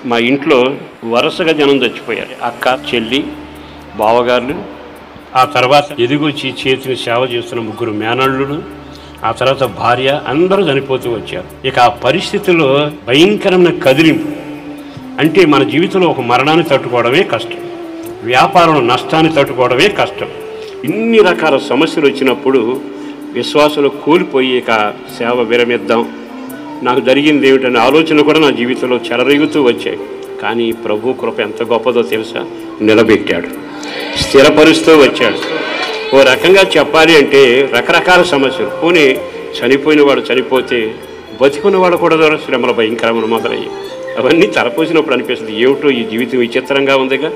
మా ఇంట్లో వరుసగా జనం చచ్చిపోయారు. అక్క, చెల్లి, బావగారులు, ఆ తర్వాత ఎదిగొచ్చి చేతిని సేవ చేస్తున్న 3 మేనల్లులు, ఆ తర్వాత భార్య, అందరూ చనిపోతూ వచ్చారు. ఇక ఆ పరిస్థితుల్లో భయంకరమైన కదిలింపు. అంటే మన జీవితంలో ఒక మరణాన్ని తట్టుకోవడమే కష్టం, వ్యాపారంలో నష్టాన్ని తట్టుకోవడమే కష్టం. ఇన్ని రకాల సమస్యలు వచ్చినప్పుడు విశ్వాసంలో కోల్పోయి ఇక సేవ విరమిద్దాం, నాకు జరిగింది ఏమిటనే ఆలోచన కూడా నా జీవితంలో చెలరేగుతూ వచ్చాయి. కానీ ప్రభు కృప ఎంత గొప్పదో తెలుసా, నిలబెట్టాడు, స్థిరపరుస్తూ వచ్చాడు. ఓ రకంగా చెప్పాలి అంటే రకరకాల సమస్యలు, పోనీ చనిపోయిన వాడు చనిపోతే బతికున్న వాడు కూడా శ్రమల భయంకరమైన మొదలయ్యాయి. అవన్నీ తలపోసినప్పుడు అనిపిస్తుంది, ఏమిటో ఈ జీవితం విచిత్రంగా ఉందిగా.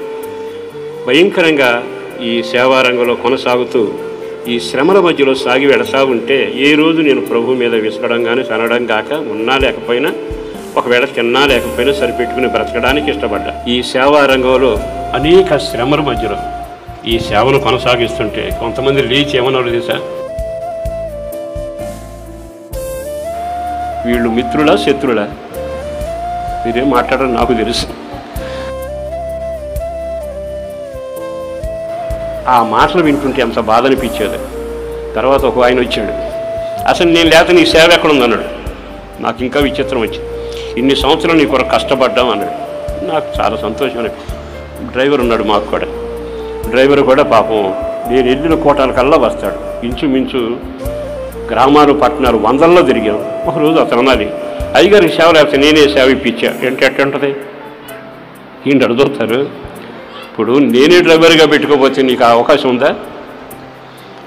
భయంకరంగా ఈ సేవారంగంలో కొనసాగుతూ ఈ శ్రమల మధ్యలో సాగి వెడసా ఉంటే ఏ రోజు నేను ప్రభు మీద విసరడం కానీ సనడం కాక, ఉన్నా లేకపోయినా, ఒకవేళ తిన్నా లేకపోయినా సరిపెట్టుకుని బ్రతకడానికి ఇష్టపడ్డా. ఈ సేవారంగంలో అనేక శ్రమల మధ్యలో ఈ సేవను కొనసాగిస్తుంటే కొంతమంది లేచి ఏమన్నారు తెలుసా, వీళ్ళు మిత్రులా శత్రులా, మీరేం మాట్లాడడం నాకు తెలుసు. ఆ మాటలు వింటుంటే ఎంత బాధ అనిపించేది. తర్వాత ఒక ఆయన వచ్చాడు, అసలు నేను లేక నీ సేవ ఎక్కడ ఉందన్నాడు. నాకు ఇంకా విచిత్రం వచ్చింది. ఇన్ని సంవత్సరాలు నీ కొరకు కష్టపడ్డాం అన్నాడు. నాకు చాలా సంతోషం అనిపించింది. డ్రైవర్ ఉన్నాడు మాకు కూడా, డ్రైవర్ కూడా పాపం నేను వెళ్ళిన కోటాలకల్లా వస్తాడు. ఇంచుమించు గ్రామాలు పట్టణాలు 100ల్లో తిరిగాం. ఒకరోజు అతను అన్నది, అయ్యగారికి సేవ లేకపోతే నేనే సేవ ఇప్పించా. ఎట్ట ఉంటుంది ఏంటి అడుగుతారు. ఇప్పుడు నేనే డ్రైవర్గా పెట్టుకోకపోతే నీకు అవకాశం ఉందా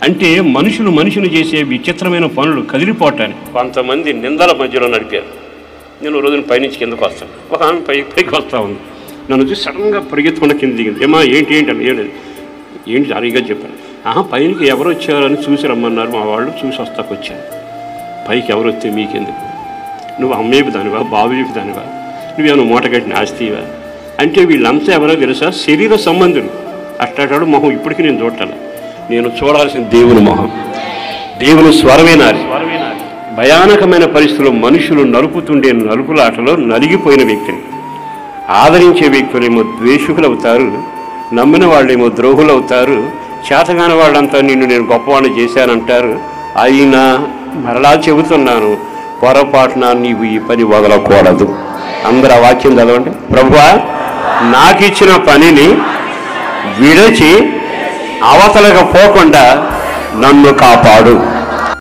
అంటే, మనుషులు చేసే విచిత్రమైన పనులు కదిలిపోవటానికి కొంతమంది నిందల మధ్యలో నడిపారు. నేను రోజున పైనుంచి కిందకు వస్తాను, ఒక ఆమె పైకి వస్తూ ఉంది. నన్ను చూసి సడన్గా పరిగెత్తుకున్న కింద దిగింది. ఏమా ఏంటి అని ఏంటి సరిగ్గా చెప్పాను. పైనకి ఎవరు వచ్చారని చూసి రమ్మన్నారు మా వాళ్ళు, చూసి వస్తాకు వచ్చాను. పైకి ఎవరు వస్తే మీకెందుకు, నువ్వు అమ్మేవి దానివా, బాబుకి దానివా, నువ్వేమో మూటగట్టిన ఆస్తివా అంటే, వీళ్ళంతా ఎవరో తెలుసా, శరీర సంబంధులు. అట్టాడు మొహం ఇప్పటికీ నేను చూడాలి. నేను చూడాల్సిన దేవుని మొహం, దేవుని స్వరమేనాలి. భయానకమైన పరిస్థితుల్లో మనుషులు నలుపుతుండే నలుపులాటలో నలిగిపోయిన వ్యక్తిని ఆదరించే వ్యక్తులేమో ద్వేషకులు అవుతారు, నమ్మిన వాళ్ళేమో ద్రోహులు అవుతారు, చేతగాని వాళ్ళంతా నిన్ను నేను గొప్పవాడిని చేశానంటారు. అయినా మరలా చెబుతున్నాను, పొరపాటున నీవు ఈ పని వదలకూడదు. అందరూ ఆ వాక్యం చదవండి. ప్రభువా, నాకు ఇచ్చిన పనిని విడిచి అవతలకు పోకుండా నన్ను కాపాడు.